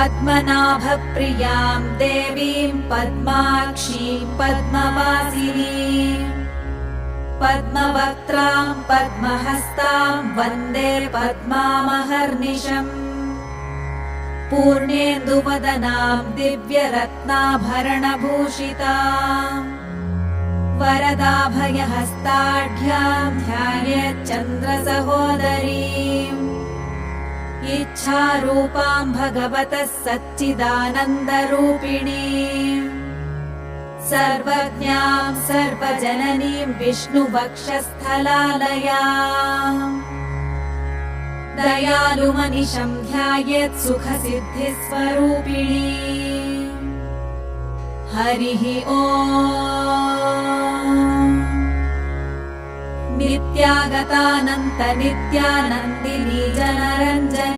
पद्मनाभप्रियां देवीं पद्माक्षीं पद्मवासिनीं पद्मवक्त्रां पद्महस्तां वन्दे पद्मामहर्निशम् पूर्णेन्दुवदनां दिव्यरत्नाभरणभूषिताम् वरदाभयहस्ताढ्यां ध्यायेच्चन्द्रसहोदरीम् इच्छारूपां भगवतः सच्चिदानन्दरूपिणीम् सर्वज्ञां सर्वजननीं विष्णुवक्षस्थलालयाम् दयालुमनिशं ध्यायेत् सुखसिद्धिस्वरूपिणी। हरिः ओम्। नित्यागतानन्त नित्यानन्दिनी जनरञ्जनी